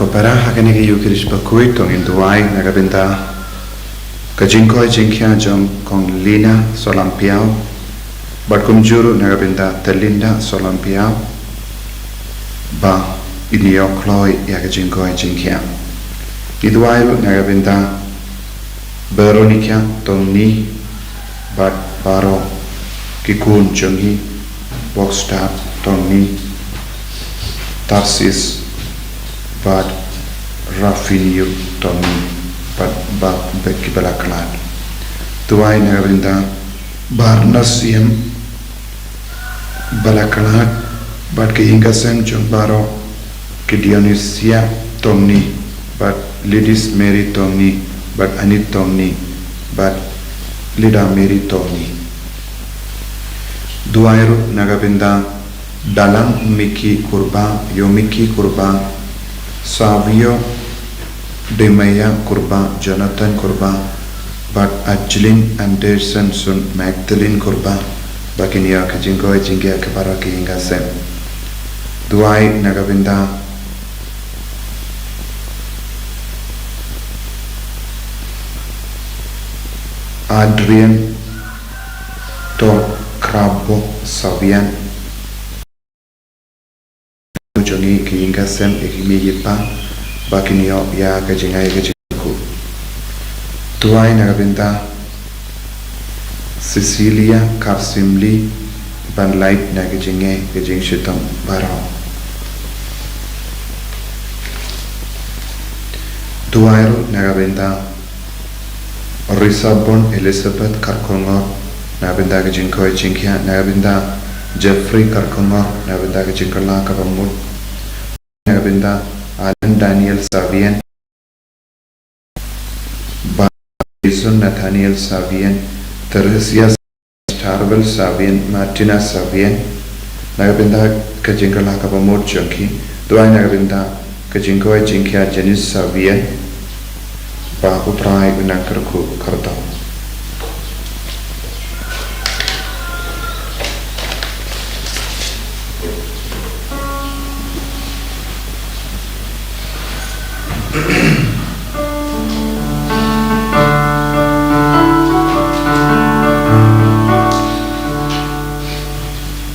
kopara hakane ke yukirish Bakhuid tong induai nagabenta kajingkoi jingkya jom kong lina solampiao barkumjuru nagabenta telinda solampiao ba idiokloi ya kajingkoi jingkya iduai nagabenta Veronica tongni bat baro kikun jongi boxstar tongni Tarsis bat Rafinio tongni bat bat beki balaklan tuai nagabinda barnasiam balaklan bat ke ingasem jong baro ke Dionysia tongni bat Ladies Mary tongni bat Anit tongni bat Lida Mary tongni duairu nagabinda dalam Miki kurba yo Miki kurba Savio Demaya kurba Jonathan kurba bat Ajlin Anderson sun Magdalene kurba bakinia kajingkoi jingkia kepara kihinga sem duai nagabinda Adrian to Krabo Savian Joni kihinga sem ekimiyipa bakinio ya kajingai kajiku tuai nagabinda Cecilia Karsimli banlait nagajinge kajing shitam barao tuairu nagabinda Risabon Elizabeth Karkongor nagabinda kajingkoi jingkia nagabinda Jeffrey Karkongor nagabinda kajingkala kabamut nagabinda Alan Daniel Savian Jason Nathaniel Savian Theresia Starvel Savian Martina Savian nagabinda kajingkala kabamut jonki tuai nagabinda kajingkoi jingkia Janice Savian ba utrai unakarku kardau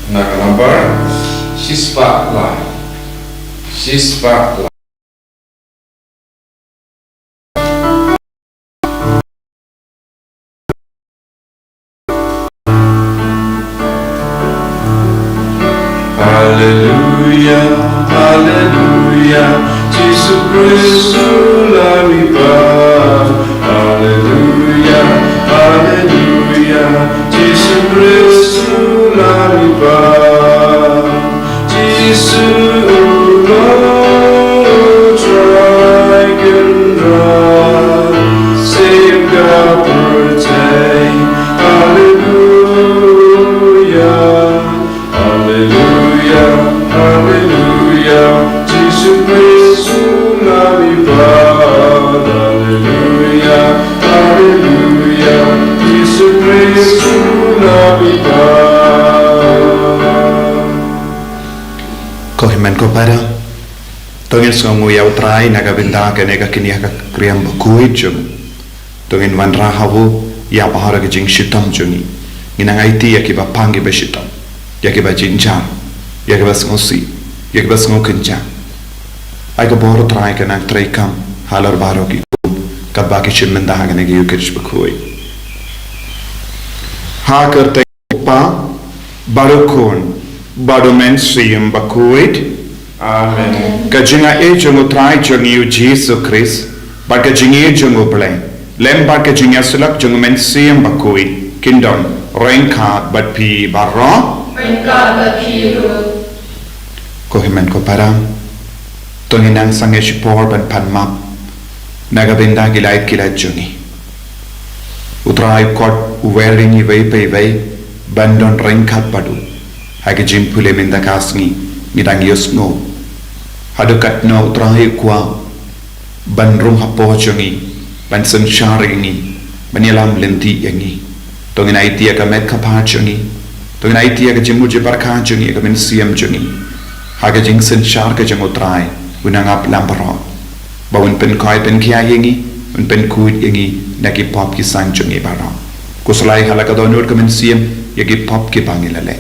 Nakalabar Shispa Hallelujah, Hallelujah, Jesus Christ, Lamipa. Hallelujah, Hallelujah, Jesus Christ, Lamipa. Jesus, Lord, try and run, save God, protect. Hallelujah, Hallelujah, Hallelujah, Jesus Christ, Lamipa. Hallelujah, Hallelujah, Jesus Christ, Lamipa. Kohiman ko para tongin songu yau trai nagabinda kenega kinia ka kriam Bakhuid jung tongin wanra hawu ya bahara ke jing shitam jungi inangaiti ya kiba pangi be shitam ya kiba jinja ya kiba ngosi ya kiba ngokinja ai ka boro trai ka nak trai kam halar baro ki kabba ki chimenda ha kenega yukirish Bakhuid ha karte pa barokon Badomensium Bakhuid Amen. Kajinga ejungu trai jungi Jesus Christ ba kajingi jungu play lemba kajinga sulak jungu mensium Bakhuid kindon renka bat pi barro kohimen ko para tonginan sange shipor ban panmap nagabinda gilait jungi utrai kot uweringi vei bandon renkat badu hage jimpule minda kasngi midang yosno hadukat no utrahi kwa banrum hapo jongi ban sanshari banyalam lenti yangi tongin aitia ka met kapha jongi tongin aitia ka jimu je barkha jongi ka men siam jongi hage jing sanshar ka jang utrai unangap lambaro ba un pen koi pen kia yengi un pen kuit yengi nagi pop ki san chungi bara kuslai halaka donur kamen siem yagi pop ki bangilale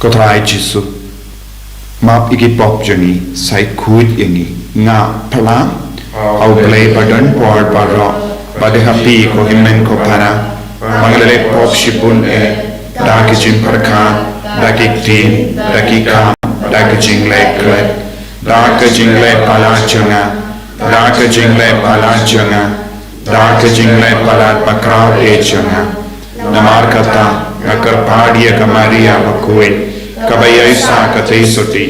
Kotrai Jisu map igi pop jengi sai kuit yengi nga pala au play badan por baro bade happy ko himmen ko para manglele pop shipun daki jim parka daki tin daki kam daki jingle klet daki jingle pala chunga daki jingle pala chunga daki jingle pala pakra e chunga namar kata akar padia kamaria Bakhuid kabaya isa katay soti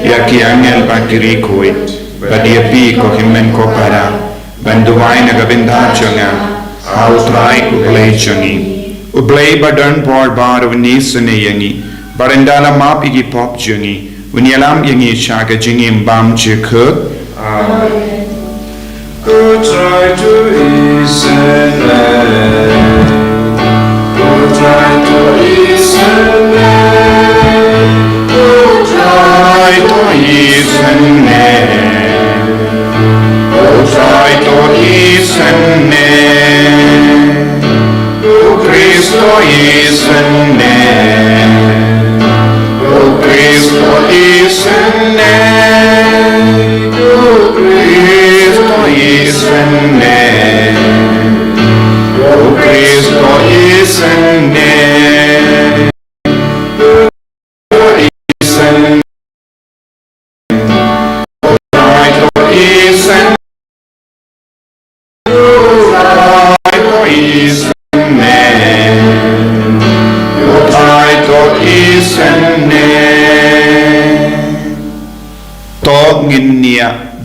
yaki angel bakiri kuit badia pi ko himmen ko para banduwai na gabinda chunga hautrai ublay chungi ublay badan por bar wani sune yangi barandala map igi pop chungi wanialam yangi shaga jingi mbam chikhe Amen. Go try to isene. Go try to isene. try to isene try to isene Cristo isene Cristo isene Cristo isene Cristo isene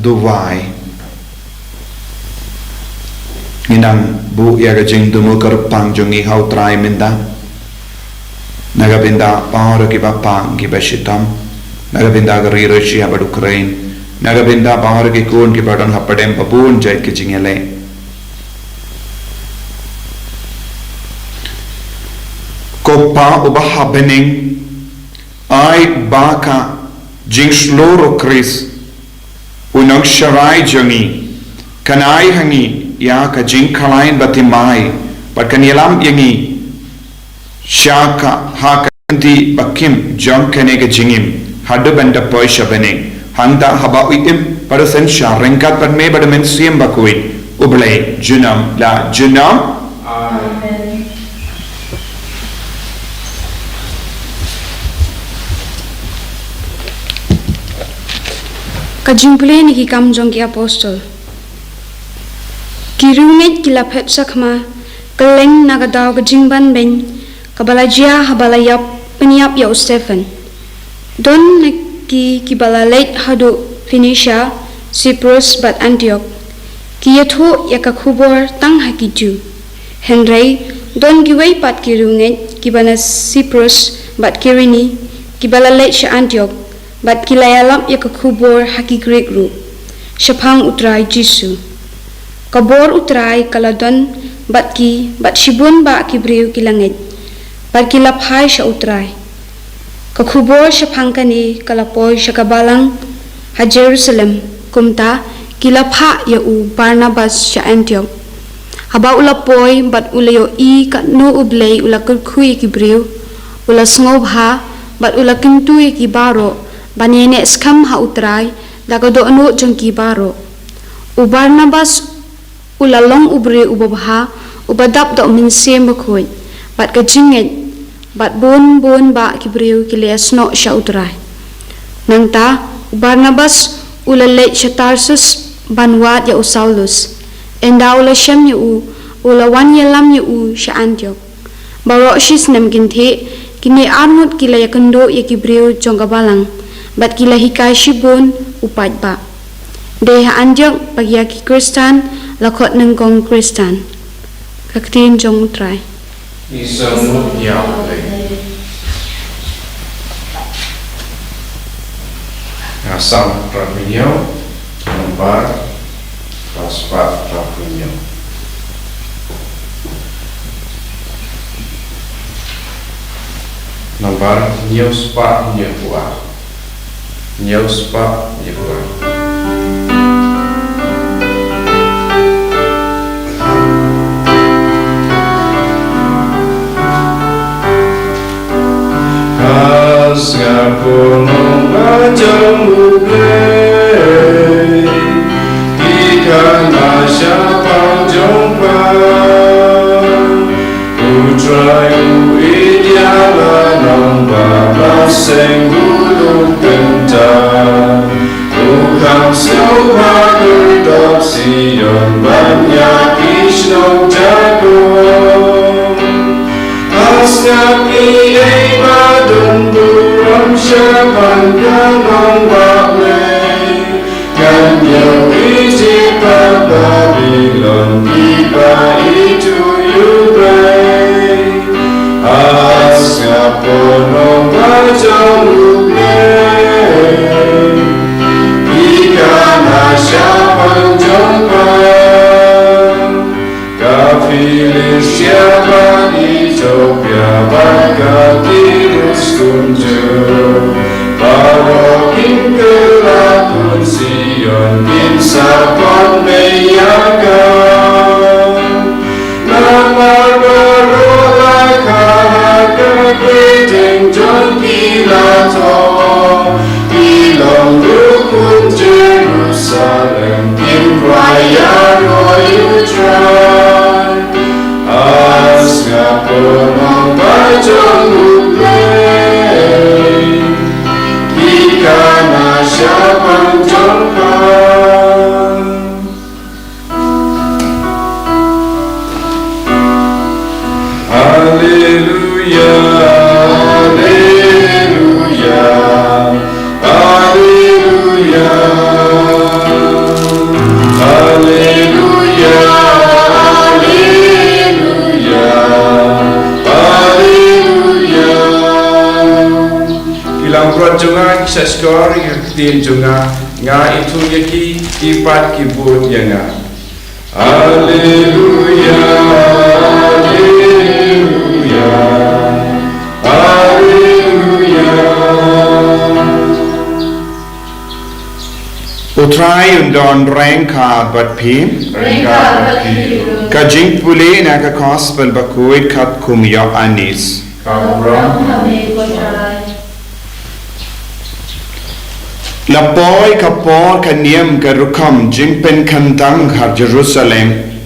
Duwai Nginang bu yaga jing dumukar pang jungi hau trai minda Nagabinda pahara ki bapang ki bashitam Nagabinda gari roshi habad Ukraine Nagabinda pahara ki kun ki badan hapadem babun jait ki jingele Kopa uba happening Ai baka jing sloro Chris Unang sharai jangi kanai hangi ya ka jing kalain batimai but kanilam yangi shaka ha kanti bakim jam kane ke jingim hadu benda poi shabening handa haba uim parasen sharenkat par me badamen siem Bakhuid ublay junam la junam Amen. Kajingpule ni ki kam jong ki apostol kirunget ki laphet sakma keleng nagadaw kajingban ben kabalajia habalayap penyap ya Stephen don ki balalet hadu Phoenicia Cyprus bat Antioch ki yatho yakakubor tang hakiju Henry don ki wei pat kirunget ki bana Cyprus bat Kirini ki balalet sha Antioch bat kilayalam yakakubor haki Greek ru shapang utrai Jisu kabor utrai kaladon bat shibun ba kibriu kilangit bat kilaphai sha utrai kakubor shapang kani kalapoy sha kabalang ha Jerusalem kumta kilapha ya u Barnabas sha Antioch haba ulapoy bat ulayo I ka no ublay ulakukhui kibriu ula snobha bat ulakintuy kibaro banene skam ha utrai dagado anu jongki baro u Barnabas ulalong ubre ubabha ubadap do min sem Bakhuid bat kajinget bat bon ba kibriu kilesno sha utrai nangta Barnabas ulalay sha Tarsus banwat ya Saulus endaula shem ya ula wan yalam ya sha Antioch baro shis nam ginthe kini armut kilaya kendo ya kibriu jonggabalang bat kila hikai shibun upat ba deha Antioch pagya ki Kristan lakot nengkong Kristan kaktin jong utrai Isamut Yahweh. Asam Praminyo Nombar Paspat Rapunyo. Nomor Newspa Nyepua. Newspa Nyepua. Ngapunong bajang mublay ikan asya panjongpa utrai uidyala namba maseng gulung kentang ukang siawhagur siyon banyak isnong jagong asnapi ay madun buram syapan ganong waklay ganyaw ijipan Babylon iba itu yublay asnaponong bajang lublay ikan asyapan jongpan Filistia Ethiopia Bagatirus kunjung Barokin kelakun Sion Bin Sabon meyagan Namar berola kahaga Gredeng John Pilato Ilong dukun Jerusalem Bin Raya Royal Tribe Ngapunong bajang lublay ikan asya panjongpan Haleluya Haleluya Haleluya Haleluya Junga kisah skor tin junga nga itu yaki ipat kibut yanga Haleluya Haleluya Haleluya Utrai undon rengka bat pim kajing pule na ka gospel Bakhuid kat kumyo anis Lapoy kapor kaniam karukam jingpen kantang har Jerusalem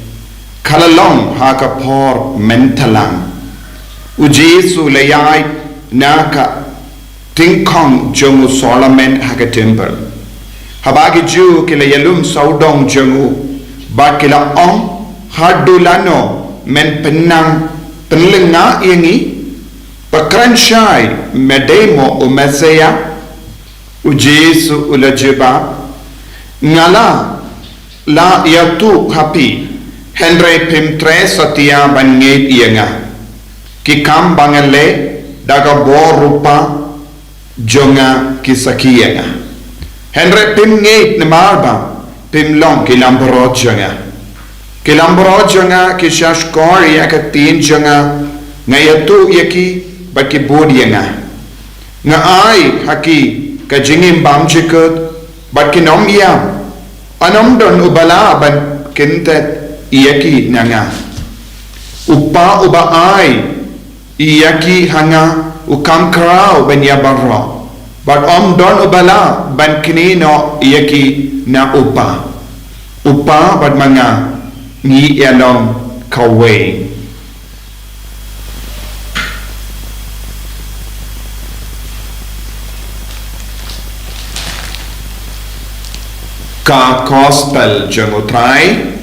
kalalong ha kapor mentalang ujesu layai naka tingkong jongu Solomon ha ka temple habagi ju kila yalum saudong jongu ba kila ong hadulano men penang penlenga yangi pakranshai medemo umasaya Ujesu ulajiba ngala la yatu hapi Henry pimtre satia banget ianga kikam bangale daga borupa jonga kisakianga Henry pimnget namarba pimlong kilambro jonga kishashkor yakatin jonga ngayatu yaki bakibodianga nga ai haki kajingim bam chikut bat kinom ya anom don ubala ban kintet iyaki nanga upa uba ai iyaki hanga ukam krau ban yabarro bat om don ubala ban kinino iyaki na upa bat manga ni yalong kawe ka gospel jengutrai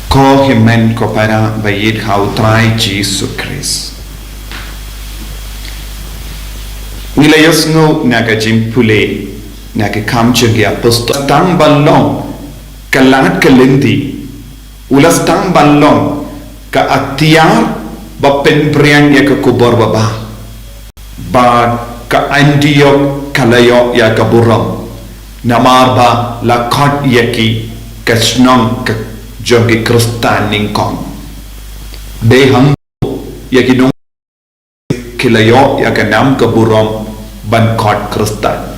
ko himen ko para bayit hautrai Jesus Christ nilayas ngo naga jimpule naga kamchegi apostol tang balong kalat kalindi ulas tang balong ka atiar ba penbrian ya ke kubur baba ba ka Antioch kalayo ya ke buram namar ba la kot ya ki kasnong ke jogi Kristan ningkong de hang ya ki nong kilayo ya ke nam ke buram ban kot Kristan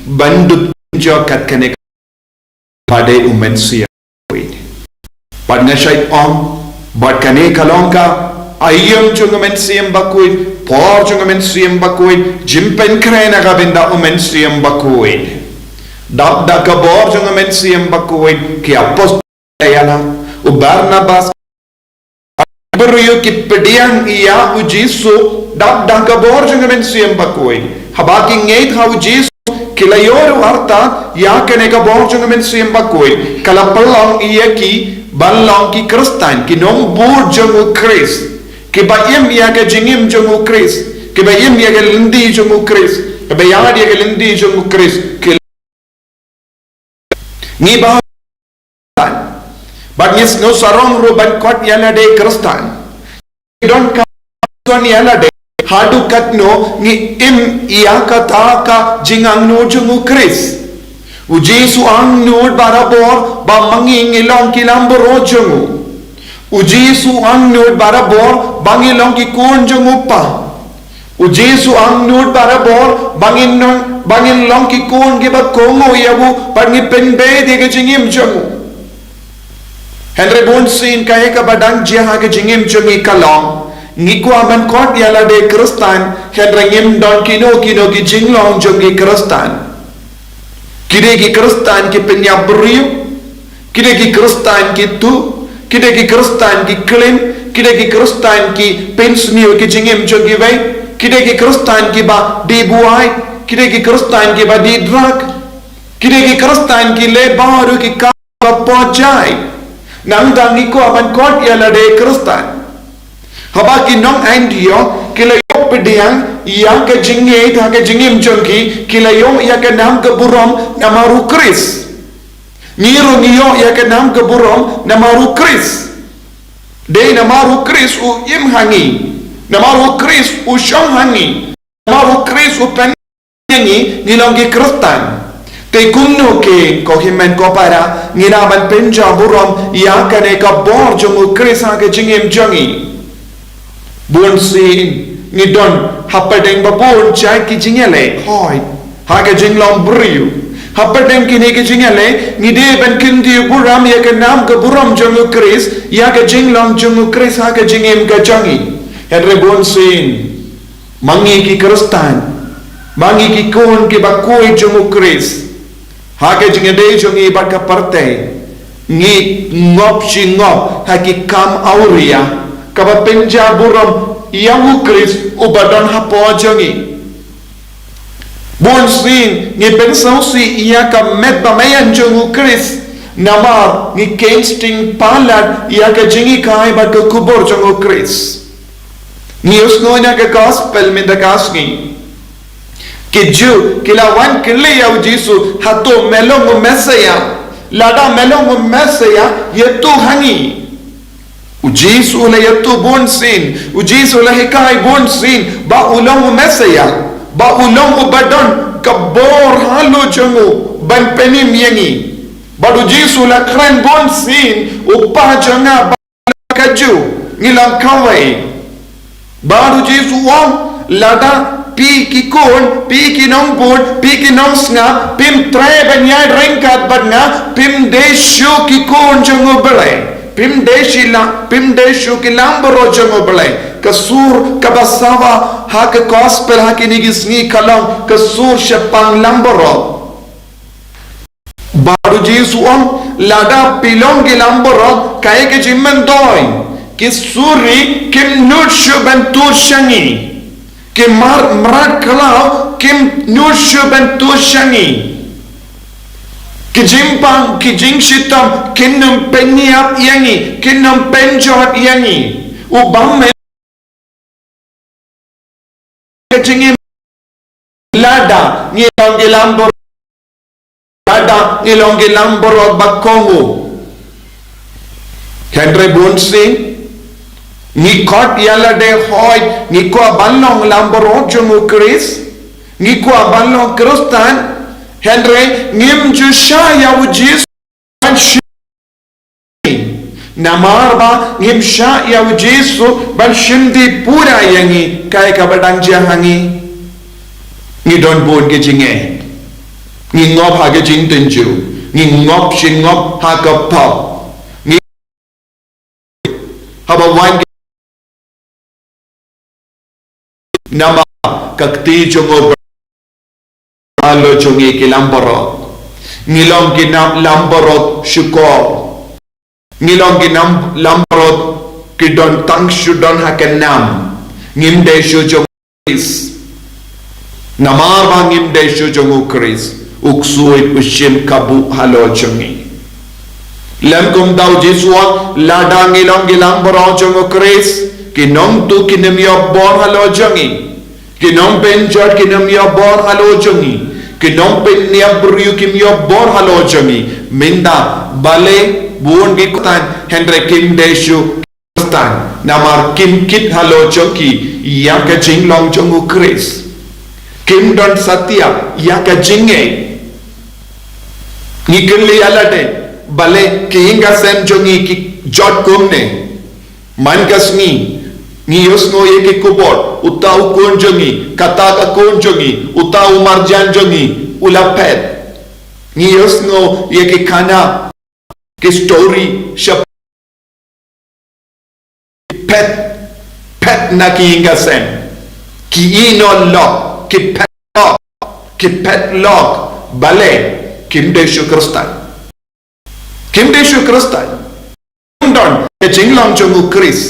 bandut jokat kene pada umensia Bad ngasay bad kane kalongka ayam chung umensiam Bakhuid por chung umensiam Bakhuid jimpen krena kabinda umensiam Bakhuid dab da kabor chung umensiam Bakhuid ki apos ayala ubarnabas beruyo ki pediang iya ujisu dab da kabor chung umensiam Bakhuid habaki ngait ha ujisu kilayor warta ya kene kabor chung umensiam Bakhuid kalapalong iya ki balong ki Kristan ki nong bur jongu Kris ki bayim ya ke jingim jongu Kris ki bayim ya ke lindi jongu Kris ki bayad ya ke lindi jongu Kris ki ni ba but yes no sarong ro ban kot yala de Kristan don ka ton yala de hadu kat no ni im ya ka ta ka jingang no jongu Kris Ujisu ang nuod barabor ba manging ilong kilamboro jongu. Ujisu ang nuod barabor bang ilong kikun jongu pa. Ujisu ang nuod barabor bangin long kikun giba kongo yabu pangi penbe de ke jingim jongu. Henry Bonsin kaya ka badang jia ha ke jingim jongi kalong. Ngiku aman kot yala de Kristan Henry ngim don kino ki jinglong jongi Kristan. Kide ki Kristan ki penyabrio kide ki Kristan ki tu kide ki Kristan ki klaim kide ki Kristan ki pensnio ki jingim jogi vai kide ki Kristan ki ba di buai kide ki Kristan ki ba di drug kide ki Kristan ki le baru ki ka pojai nang dangi ko aman kot yala de Kristan haba ki nong Antioch kila yo pediang yang ke jingit ha ke jingim jongki kila yo ya ke nam ke burom namaru Kris niru niyo ya ke nam ke burom namaru Kris de namaru Kris u im hangi namaru Kris u shong hangi namaru Kris u pen hangi nilongi Kristan te kunno ke ko himen ko para ngiraban penja burom ya ke ne ka bor jongu Kris ha ke jingim jongi Bonsin ni don hapadeng babon chai ki jingale hoi ha ke jinglong brio hapadeng ki ne ki jingale ni de ben kindi buram ya ke nam ke buram jongu Kris ya ke jinglong jongu Kris ha ke jingim ke jongi Henry Bonsin mangi ki Kristan mangi ki kon ki Bakhuid jongu Kris ha ke jingade jongi bat ka parte ni ngop shi ngop ha ki kam auria kaba penja buram yang Kris ubadon hapo jongi Bonsin ni pensau si ia ka met bamayan jongu Kris namar ni casting palad ia ka jingi kai ba ka kubor jongu Kris ni usnoina ka gospel min da kasni ke ju kilawan kille ya Jisu hato melong mesaya lada melong mesaya yetu hangi Ujisu la yatu Bonsin ujisu la hikai Bonsin ba ulong mesaya ba ulong badon kabor halu jongu ban penim yangi ba ujisu la kran Bonsin upa jonga ba kaju ngilang kawai ba ujisu wong lada pi ki kon pi ki nong bod pi ki nong snga pim tre ben yai rengkat badnga pim de shu ki kon jongu belai pim deshu ki lamboro jongo belai kasur kabasawa ha ke gospel ha ki nigisni kalong kasur shepang lamboro baru Jisu om lada pilong ki lamboro kaya ke jimmen doi ki suri kim nutshu ben tur shangi ki marat kalau kim nutshu ben tur shangi Kijimpang kijing shitam kinnum penniap yangi kinnum penjot yangi ubang me kijing lada ngilong gilambor lada ngilong gilambor bakkongo Henry Bunsing, ni kot yala de hoy, ni ko balong lamboro jungu Chris, ni ko balong Krustan, Henry ngim ju shaya wujis namarba ngim shaya wujisu ban shindi pura yangi kai kabadang jahangi ni don bon ke jinge ni ngop ha ke jing tenju ni ngop shin ngop ha ka pop ni haba wan nama kakti jongo alo jongi ke lamboro ngilong ki nam lamboro syukur ngilong ki nam lamboro ki don tang shu don ha ke nam ngimde shu jongo Chris namar ba ngimde shu jongo Chris uksui ushim kabu halo jongi lem kum dau jiswa lada ngilong ki lamboro jongo Chris ki nom tu ki nemyo bor halo jongi ki nom pen jot ki nemyo bor halo jongi ki non pen niam buriu kim yo bor halo jongi minda bale buon gi kutan Henry Kim Deshu Stan namar Kim Kit halo jongi ya ka jinglong jongu Chris Kim Don Satya ya ka jinge ni kelli alate bale ki hinga sem jongi ki jot kumne man kasni ni yosno ye ki kubot utau konjongi kata ka konjongi utau marjan jongi ulapet ni yosno ye ki kana ki story shap pet na ki inga sem ki ino lock ki pet lock bale Kim Deshu Krustan don ke jinglong jongu Chris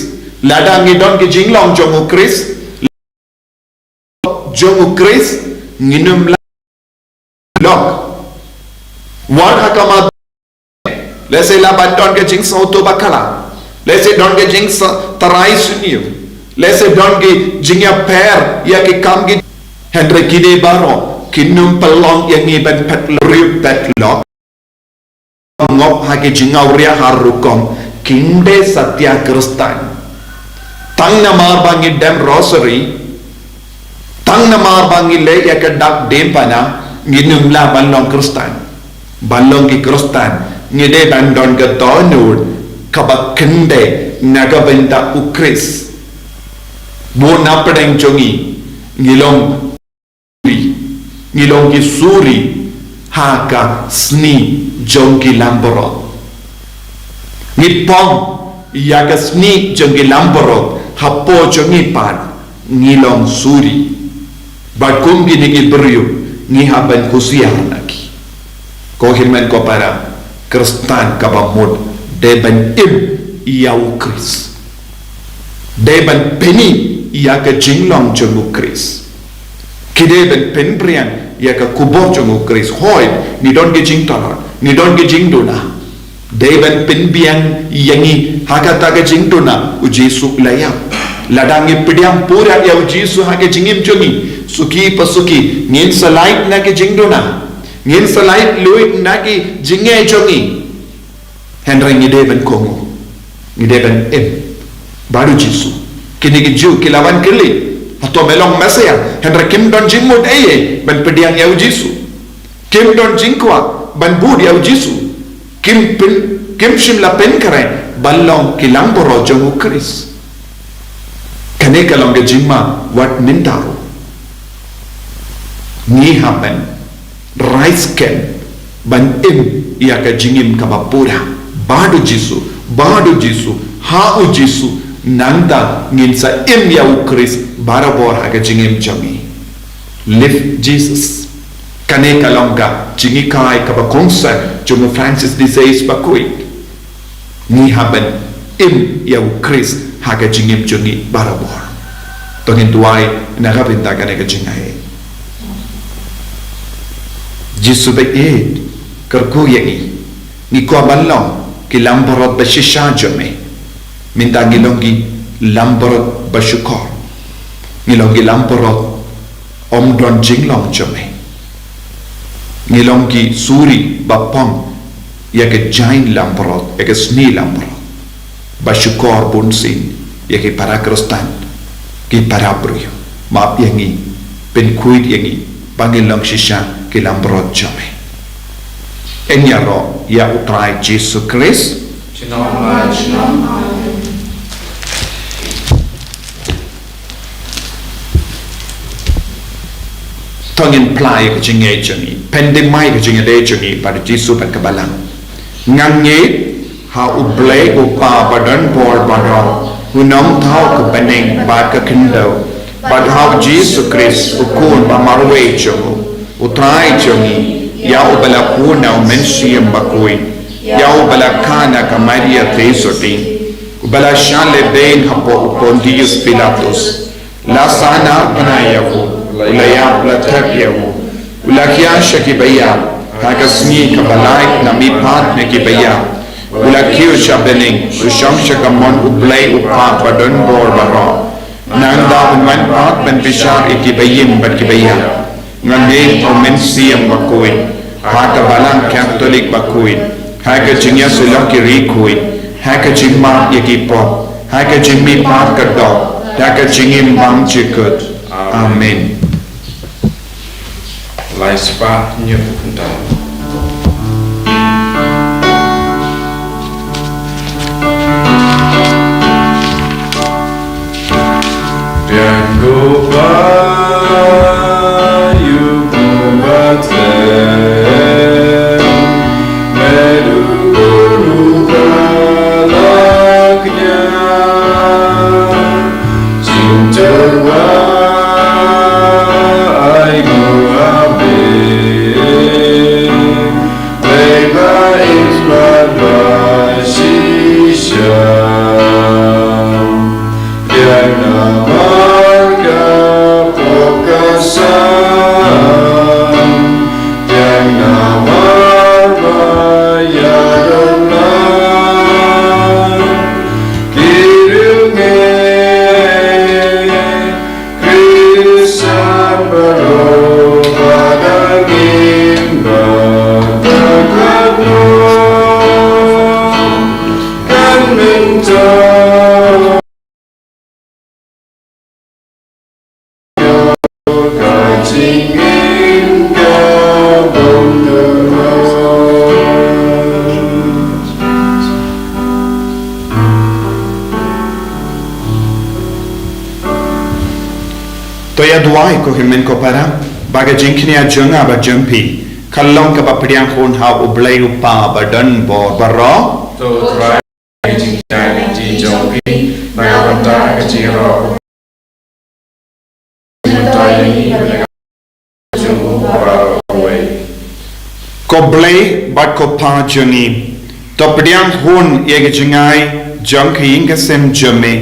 ladang idon ke jinglong jongu Chris nginum lock wan hakama lese la bandon ke jing sauto bakala lese don ke jing tarai sunio lese don ke jingya per ya ke kam ke Henry kide baro kinum pelong yang ni ban pet lock ngop ha ke jingau ria harukom kinde satya Krustan tang namar bangi dem rosary tang namar bangi le yakadak dem pana nginum la balong Krustan balong ki Krustan ngide bandon ke tonur kabak kende naga benda ukris bo napdeng jongi ngilong ki suri haka sni jongki lamboro ngipong yaka sni jongki lamboro hapo jongi pan ngilong suri bakum gini ki beriu ngihaban kusiah lagi ko hirman ko para Krustan kabamud deban im iau Chris deban peni yaka jinglong jongu Chris kideben penbrian yaka kubor jongu Chris hoy ni don ge jing tala ni don ge jing dona deban penbiang yangi hakata ge jing dona ujisu layam ladangi pidiam pura ya ujisu hage jingim jongi suki pasuki ngin salait na ge jing dona ngin salait luit na ge jinge jongi Henry ni deban kongo ni deban baru jisu kini ge ju kilawan kili atau melong mesya Henry Kim don jingmut aye ban pediang yau jisu Kim don jingkwa ban bud yau jisu Kim shim la pen kare balong kilang boro jongu Chris kane kalong ge jingma wat mintaro ni happen rice ken ban ya ka jingim kabapura badu jisu ha u jisu nanda nginsa ya Chris barabor haga jingim jami live Jesus kane kalonga jingi kai kaba kongsa jomo Francis disease Bakhuid ni haben ya Chris haga jingim jungi barabor tongin duai nagabinda kane ka jingai jisu be kerku yangi ni ko balong ki lamborot bashisha jame minta ngilongi lamborot bashukor ngilongi lamborot omdon jinglong jame ngilongi suri bapong yake jain lamborot yake sni lamborot Basyukor bunsin yaki para Kristen ki para brio maaf yangi Bakhuid yangi bangilang shisha ki lambrot jame enyaro ya utrai Jesus Christ tongin play ke jinge jangi pandemai ke jinge de jangi pada Jesus ban kabalang ngangi ha ublay upa badan bor badon hunam thau ke bening ba ke kendo bad how Jesus Christ ukun ba marwe jangu utrai jangi ya ubala kuna mensiam Bakhuid ya ubala kana ka Maria Tesoti ubala shale ben hapo Pontius Pilatus la sana panayaku ulaya platapyaku ulakia shakibaya kagasmi kabalai nami pat nekibaya ulakiu shabening usham shakamon ublay upa badon bor baro nanda unwan pat ben bishar ikibayim bakibaya ngane omensiam Bakhuid haka balang Catholic Bakhuid haka jinya sulaki Bakhuid haka jimma yakipo haka jimmi pat kadok haka jingim bang jikut amen lai spa nyepunda Go by you Toya duai ko himen ko para baga jinknia junga ba jumpi kallong ka papriang khon ha ublay upa badan bo baro to try jinkai ji jompi bagavanta kajiro ko blay bat ko pa jungi to priang khon ye jingai jangki inga sem jame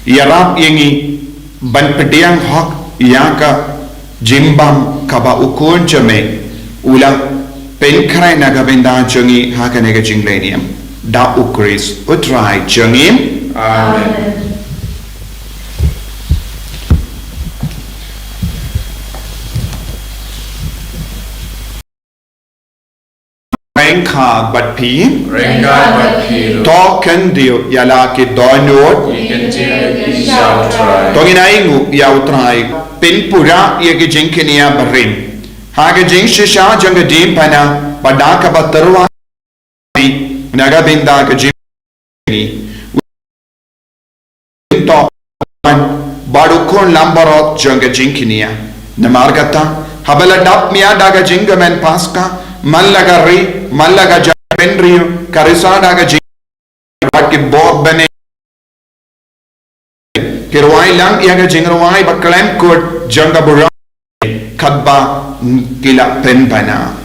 yarap yengi ban pediang hak yaka jimbam kaba ukun jame ula penkrai naga benda jungi haka nega jinglenium da ukris utrai jungim amen Rengka bat pi Rengka bat pi token dio yala ki donot shall try Tonginaingu yautrai pinpura yagi jinkinia barim haga jing shisha janga dim pana badaka batarwa naga binda ka jini to badukon lambarot janga jinkinia namargata habala dap mia daga jinga men paska mallaga ri mallaga japenriu karisa daga jinga ki bob bane Kirwai lang iaga jingrawai bakkalem kod janga burang kadba kila pen pana.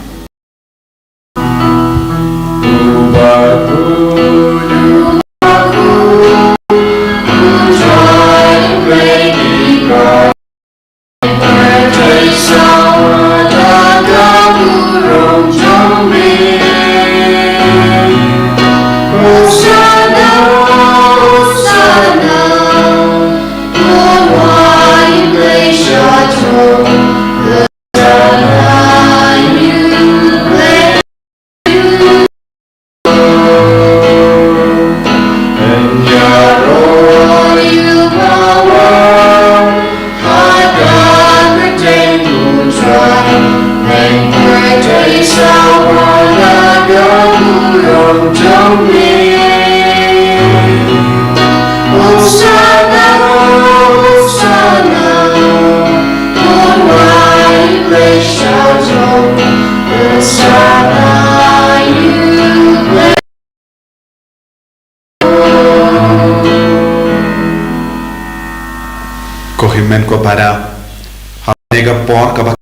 Kohimen ko para hanega por kaba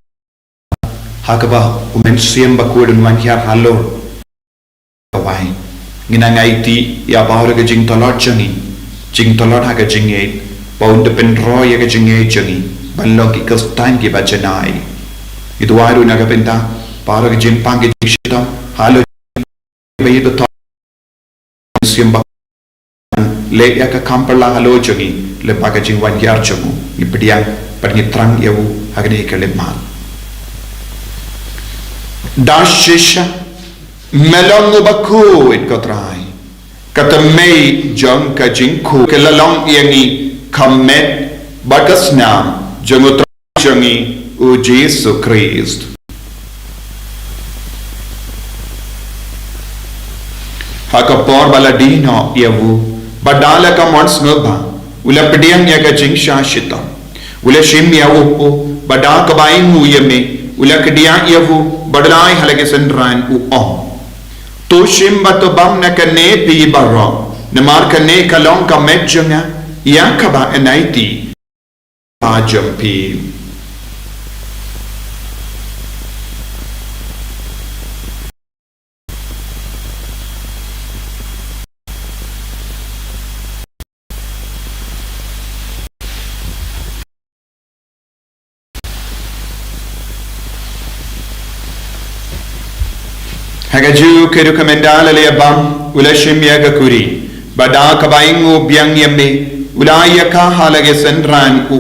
hakaba umen siem Bakhuid unwan hiar halor kawai nginangai ti ya bahur ke jing tolot jing tolot ha ke jing e paun de pen ro ya ke jing e jangi ballo ki kastan ki bajanai itu waru naga penta para ke jing pang ke jing shita halo be to siem le ya ka kamperla halo jangi le packaging wan hiar jangu ipediang pernitrang yawu hagne ke le mal dashisha melong Bakhuid ko trai kata mei jong ka jingku ke lalong yangi kamet bagasnam jong jangi u Jesu Christ hakapor baladino yawu badala ka mons ngba ula pediang ya ka jing shashita ula shim yawu bada ka bain hu yeme ula kedia yawu badalai halage sendran u to shim bato bam na kane pi baro na mar kane kalong ka medjunga ya ka ba enaiti ajampi Hagaju ke rekomendala le bam ulashim ya kuri bada kabaingu biang yemme ulaya ka halage sendran u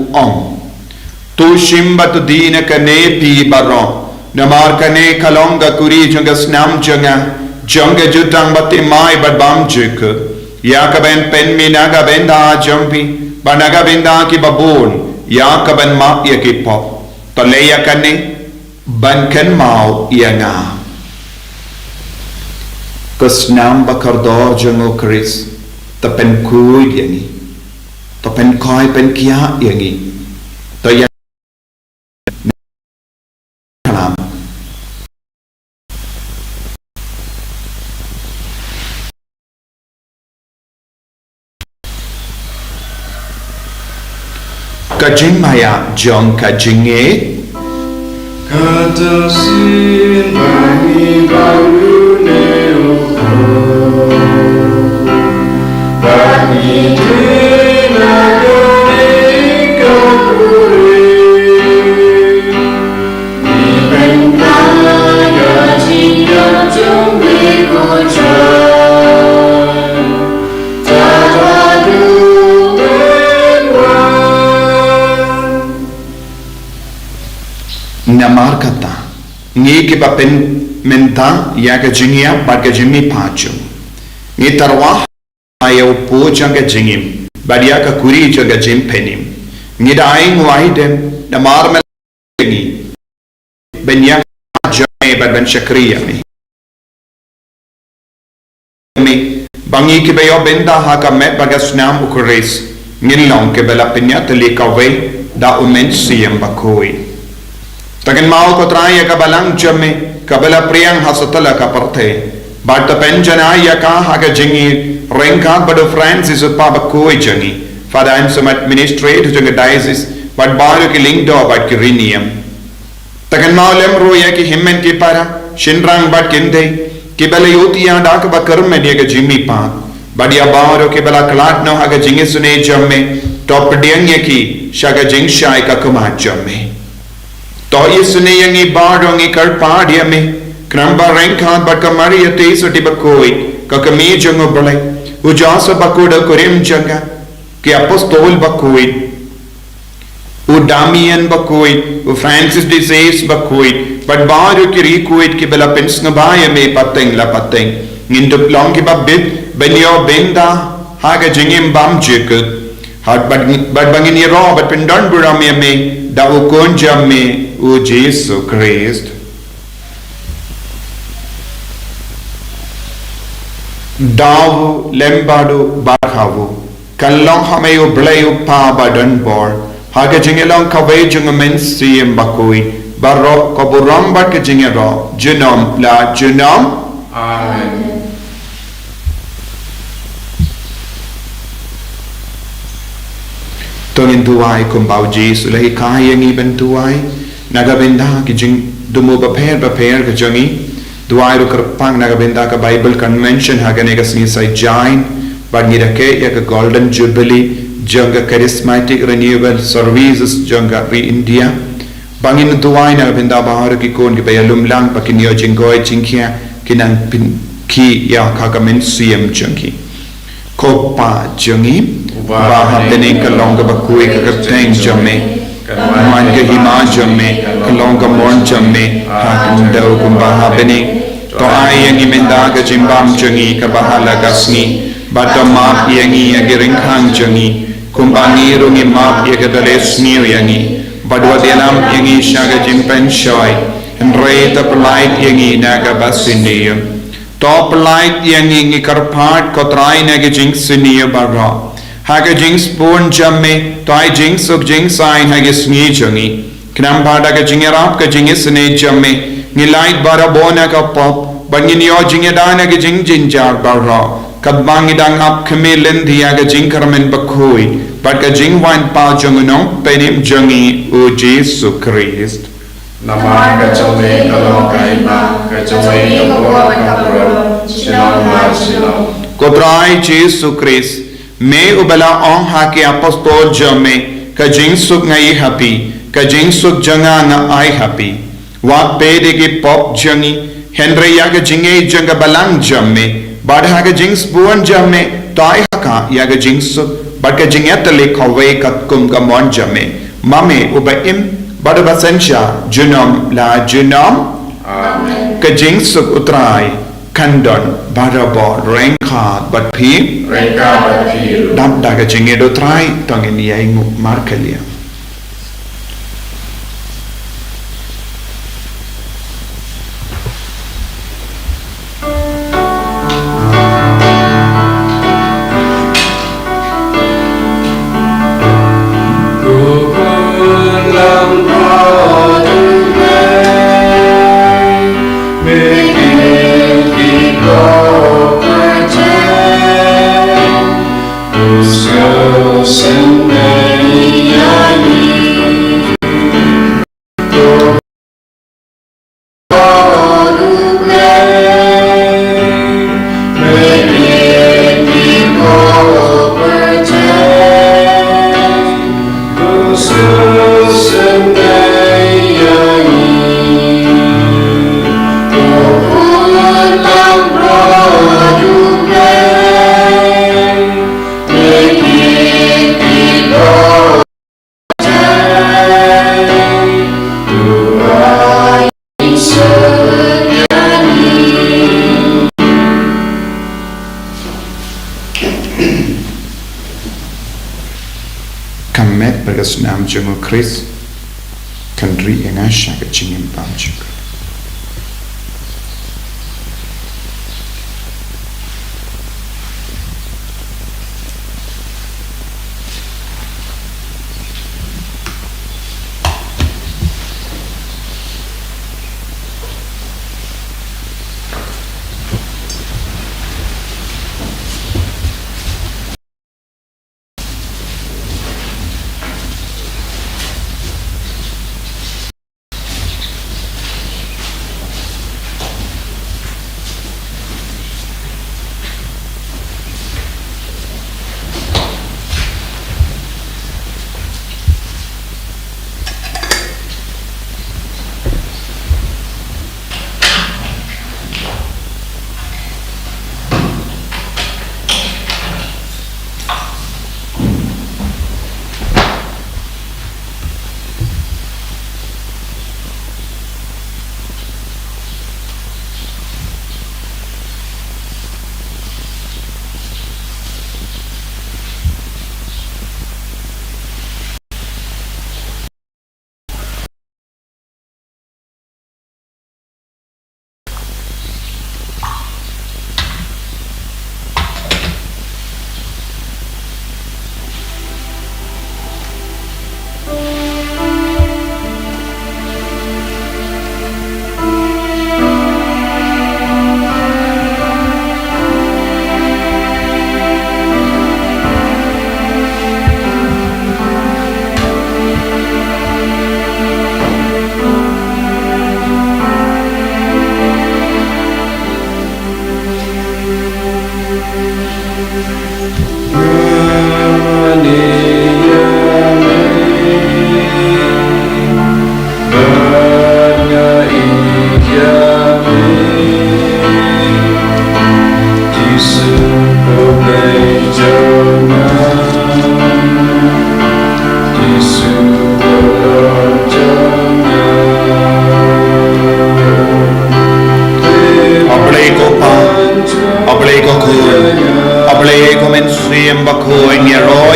to shimba to dina kane pi baro namar kane kalonga kuri jonga snam jonga jutang batte mai bad bam juk ya kaben pen minaga benda jampi banaga benda ki babon ya kaben ma ya ki pop to leya kane ban kan mau yanga Kesnam bakardor jango Chris tapen kuid yangi tapen koi pen kia yangi to yang kalam kajing maya jong kajing e kata sin bani baru bani dina doni kapuri di bentaya jingga jumbi kucai tadadu benwan namar kata ngi ke papen menta ya ka jingia ba ka jimi pacho ngi tarwa ayo po janga jingim badia ka kuri janga jim penim ngi daing waidem namar melingi benya jame ban shakriya me bangi ke bayo benda ha ka me bagasnam ukures ngilong ke bela penya tele ka we da umen siem Bakhuid tagan mau ko traya ka balang jame kabela priyang hasatala ka parthe but the penjana ya ka haga jingi renka but Francis pa Bakhuid jangi father I'm some administrator to the diocese but baru ki link do but ki rinium tagan maulem ro ya ki himmen ki para shinrang but kinde ki bela yotiya da ka bakar me ne ga jimi pa but ya baru ki bela klat no haga jingi sune jamme top diang ya ki shaga jing shai ka kuma jamme to isune yangi barongi kar padia me kramba renkan but kamari ate so ti Bakhuid ka kami jango balai ujasa Bakhuid korim janga ki apostol Bakhuid u Damian Bakhuid u Francis de Sales Bakhuid but baru ki Bakhuid ki bela pensnga baya me pateng la pateng ngindu plong ki babit benyo benda haga jingim bam jikut hat bad bangin ro bat pendon buram me da u kon jamme u Jesu Christ dawu lembadu barhavu kalong hamayu blayu pa badan bor haga jingelong kawai jungamen siem Bakhuid baro koburam bat ke jingero junom la junom Amen. Tongin tuai kumbau Jesu lahi kaya ngi ben tuai nagabenda ki jing dumu ba per ke jangi tuai ru kerpang nagabenda ka Bible convention hagane ka singi sai jain bad ngi rake ya ka golden jubilee janga charismatic renewal services janga re India bangin tuai nagabenda bahar ki kon ki bayalum lang pakinyo jingoi jingkhia kinang pin ki ya ka kamen siem jangi kopa jangi baha tening kalong ka Bakhuid ka teng jamme man ke hima jamme kalong ka mon jamme ha ndau kum baha bening to ai yang imenda ka jimbam jangi ka bahala gasni batama yangi agiring khang jangi kumbangi rungi map ye ka dales ni yangi badwa delam yangi shaga jimpen shoy and rate up light yangi naga basiniyo top light yangi ngi karphat kotrai naga jing siniyo barra haga jing spoon jamme toy jing sub jing sign haga sngi jangi knam bada ka jingerap ka jing sne jamme ni light bara bona ka pop bangin yo jing dana ka jing jinjar barra kadbang idang up kemilen dia ka jing karmen Bakhuid but ka jing wan pa jungno penim jangi u Jesu Christ Nama kacome kalong kaima kacome kabuwa kabro shalom la shalom Kodrai Jesu Christ me ubala on hake apostol jamme ka jing suk ngai happy ka jing suk janga na ai happy wat pede ki pop jangi henry ya ka jinge janga balang jamme bad ha ka jing spuan jamme tai haka ya ka jing suk bad ka jing atale khawe kat kum ka mon jamme mame uba im bad basensha junom la junom Amen. ka jing suk utrai kandon barabo rengkha bat phi Reka bapiru dam daga jinge do trai tongin yai markelia Kamet berkesenam jenguk Chris kendri yang asya ke cingin pamjuk.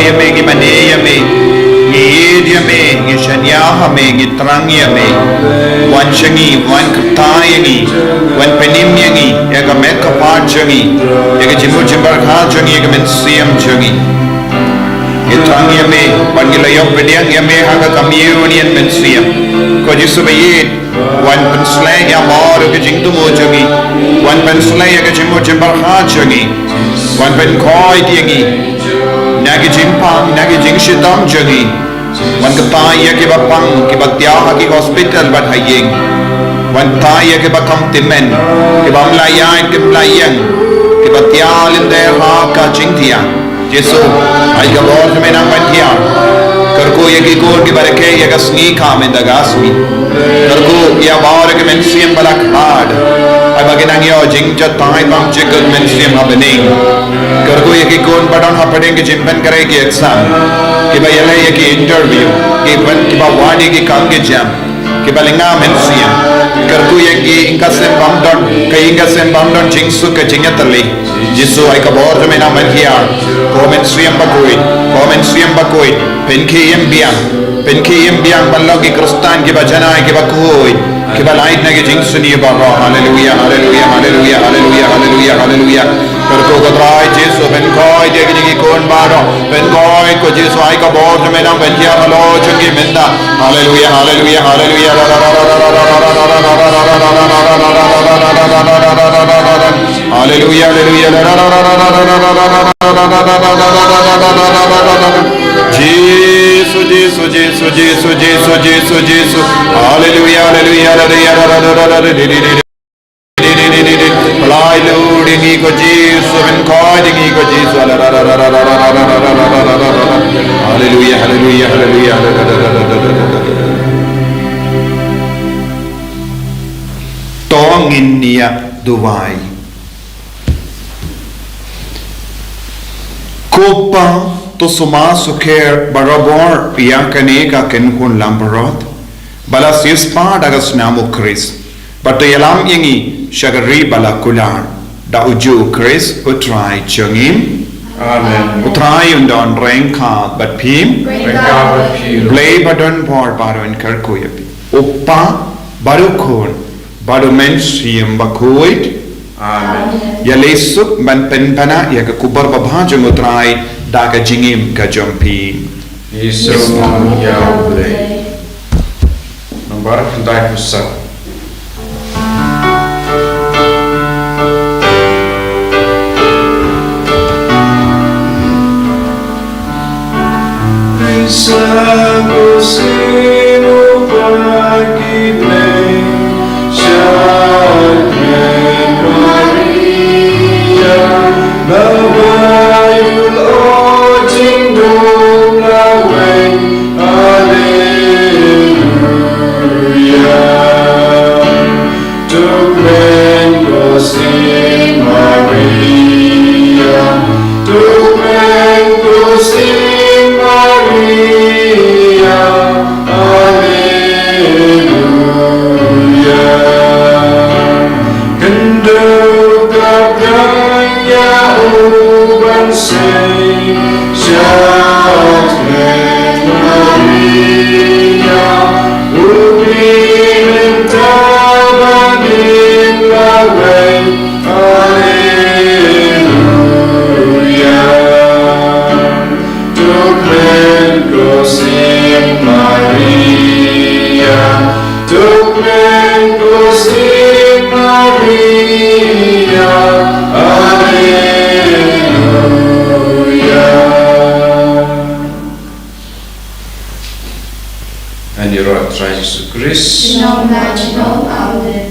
yame ngi mane yame ngi yed yame ngi shanya hame ngi trang yame wan changi wan kta yangi wan penim yangi ega mekka pa changi ega jimu jimbar kha changi ega men siam changi trang yame wan gi layok pediang yame haga communion men siam ko jisu bayit wan pen slay ya mor ega jingtu mo changi wan pen slay ega jimu jimbar kha changi wan pen koi tiangi nagi jimpang nagi jingshitam changi wan kataya ke bapang ke batya ki hospital bat hayeng wan taya ke bakam timen ke bamlayan ke mlayang ke batya linde ha ka jingtia jesu ai ga lord me nang bantia karko ye ki ko ki barake ye ga sni kha me dagasmi karko ya bar ke men siem balak hard ai bagenang yo jingja tai bam jigel men siem habening karko ye ki kon badon ha padenge jimban kare ki exam कि भाई ये कि इंटरव्यू कि बन कि बात वाणी की काम के जम कि बालिंगा मेंसियम करतु ये कि इनका सेम बामडन कहीं इनका सेम बामडन जिंगसु के जिंगे तली जिसु आई का बोर्ड में ना मन किया कोमेंसियम बकोई पेनकियम बियांग बल्लो की क्रिस्तान की बचना की बकोई कि बालाइट ने की जिंगसु नहीं बारो hallelujah hallelujah hallelujah hallelujah hallelujah hallelujah करको गदराय जेसु बेन कोई देगी की कौन बारो बेन कोई को जेसु आई का बोर्ड में ना बन किया मलो चंगी मिंदा hallelujah hallelujah hallelujah hallelujah hallelujah जेसु जेसु जेसु जेसु जेसु जेसु जेसु hallelujah hallelujah hallelujah Fly Lord in ego Jesus and God in ego Jesus. Hallelujah, hallelujah, hallelujah. Tong in Nia Dubai. Kopa to suma suker barabor yankane ka kenhun lambarot. Bala sispa dagas namu Chris. But the yalam yangi shagari bala kular da uju Chris utrai chungim Amen. Utrai undon renka but pim play badon por baron karkuyapi uppa barukun barumensium Bakhuid Amen. Yalesuk ban penpana yaga kubar babhajung utrai daga jingim ka jumpim Yesu Yahweh. Nomor kendai pusat. Sagosino pagine Shadmen Maria Nawayul ojing dong laweng Alleluia Tukmen Gusin Maria Tukmen Gusin Maria Alleluia Kenduk gabdanya uban say Syatmen Maria Ubi mentabanin laweng Alleluia Tukmen Gusin Maria Tukmen Gusin Maria Alleluia And your Lord Jesus Christ Amen.